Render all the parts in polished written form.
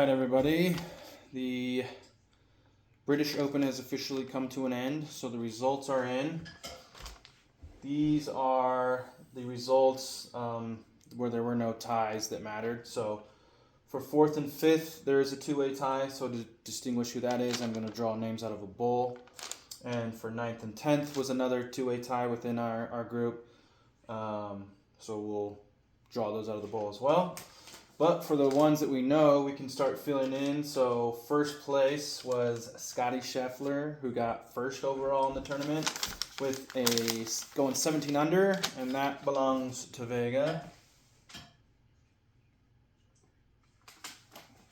right, everybody. The British Open has officially come to an end, so the results are in. These are the results where there were no ties that mattered. So for 4th and 5th, there is a two-way tie. So to distinguish who that is, I'm going to draw names out of a bowl. And for 9th and 10th was another two-way tie within our group. So we'll draw those out of the bowl as well. But for the ones that we know, we can start filling in. So first place was Scotty Scheffler, who got first overall in the tournament with a going 17 under, and that belongs to Vega.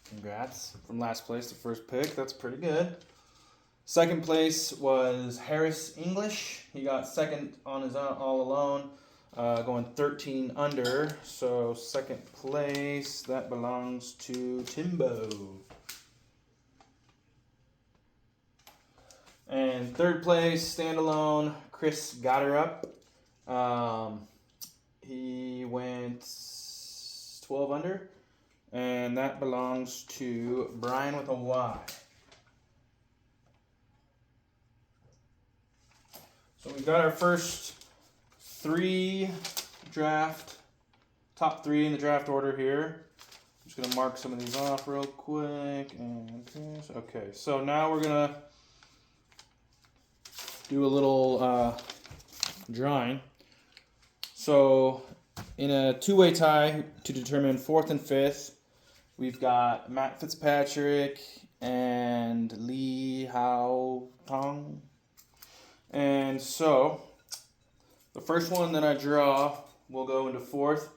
Congrats. From last place to first pick. That's pretty good. Second place was Harris English. He got second on his own, all alone. Going 13 under, so second place, that belongs to Timbo. And third place, standalone, Chris Gotterup. He went 12 under, and that belongs to Brian with a Y. So we've got our first top three in the draft order here. I'm just going to mark some of these off real quick. Okay, so now we're going to do a little drawing. So in a two-way tie to determine 4th and 5th, we've got Matt Fitzpatrick and Li Hao Tong. And so the first one that I draw will go into 4th,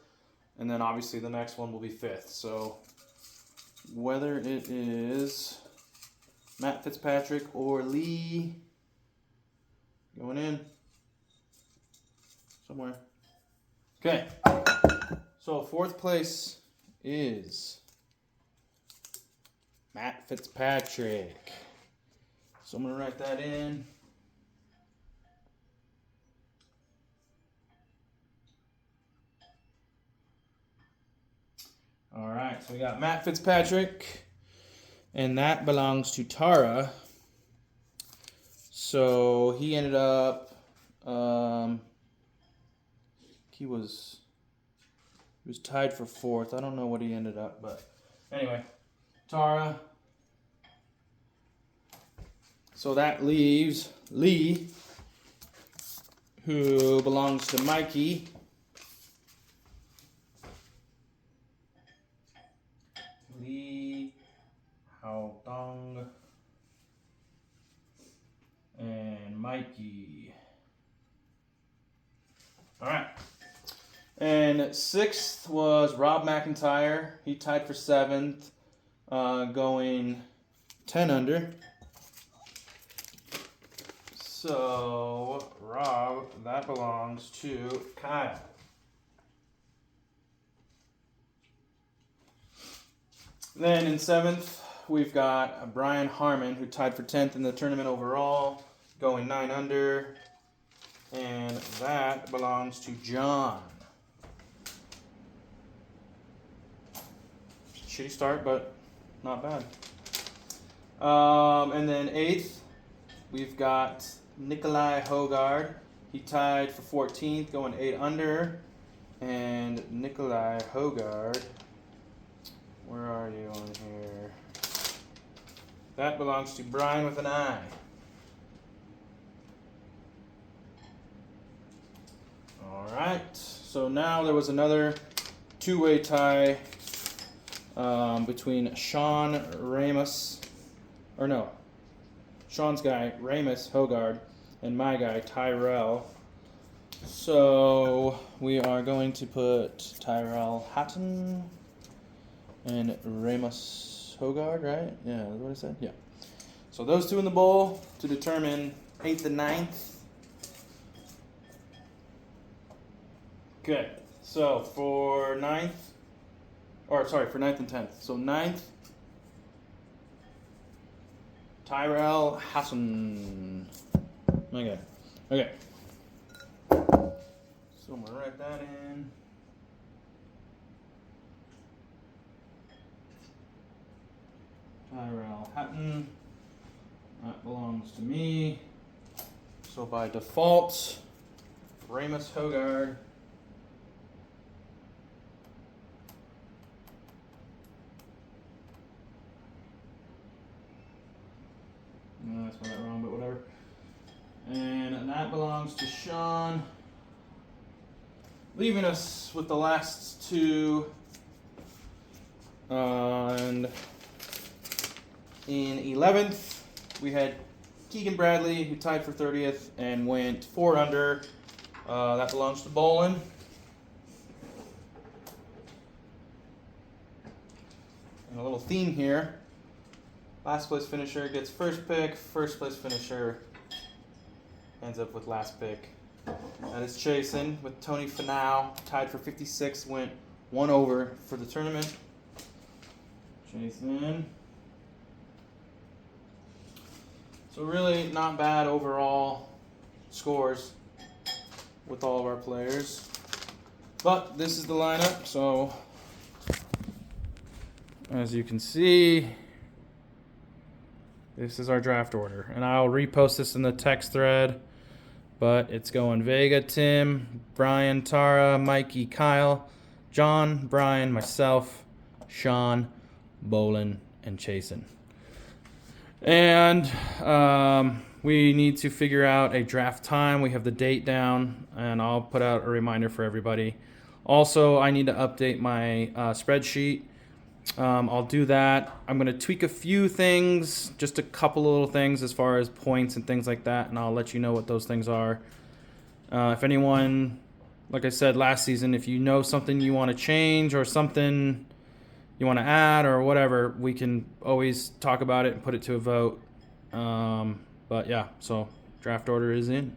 and then obviously the next one will be 5th. So whether it is Matt Fitzpatrick or Lee, going in somewhere. Okay, so 4th place is Matt Fitzpatrick. So I'm going to write that in. All right, so we got Matt Fitzpatrick, and that belongs to Tara. So he ended up, he was tied for 4th. I don't know what he ended up, but anyway, Tara. So that leaves Lee, who belongs to Mikey. Li Hao Dong and Mikey. All right. And 6th was Rob McIntyre. He tied for 7th, going 10 under. So, Rob, that belongs to Kyle. Then in 7th, we've got Brian Harmon, who tied for 10th in the tournament overall, going 9 under. And that belongs to John. Shitty start, but not bad. And then 8th, we've got Nikolai Hogard. He tied for 14th, going 8 under. And Nikolai Hogard, where are you on here? That belongs to Brian with an I. All right. So now there was another two-way tie between Sean Ramos, Sean's guy Ramos Hogard and my guy Tyrell. So we are going to put Tyrell Hatton and Ramos Hogard, right? Yeah, that's what I said? Yeah. So those two in the bowl to determine 8th and 9th. Okay, so for 9th and 10th. So 9th, Tyrell Hassan. Okay. Okay. So I'm going to write that in. Tyrell Hatton. That belongs to me. So by default, Ramus Hogard. No, I spelled that wrong, but whatever. And that belongs to Sean. Leaving us with the last two. And in 11th, we had Keegan Bradley, who tied for 30th and went 4 under. That belongs to Bolin. And a little theme here. Last place finisher gets first pick. First place finisher ends up with last pick. That is Chasen with Tony Finau, tied for 56, went 1 over for the tournament. Chasen. So really not bad overall scores with all of our players. But this is the lineup, so as you can see, this is our draft order. And I'll repost this in the text thread, but it's going Vega, Tim, Brian, Tara, Mikey, Kyle, John, Brian, myself, Sean, Bolin, and Chasen. And we need to figure out a draft time. We have the date down, and I'll put out a reminder for everybody. Also, I need to update my spreadsheet. I'll do that. I'm going to tweak a few things, just a couple of little things as far as points and things like that, and I'll let you know what those things are. If anyone, like I said last season, if you know something you want to change or something you want to add or whatever, we can always talk about it and put it to a vote. But yeah, so draft order is in.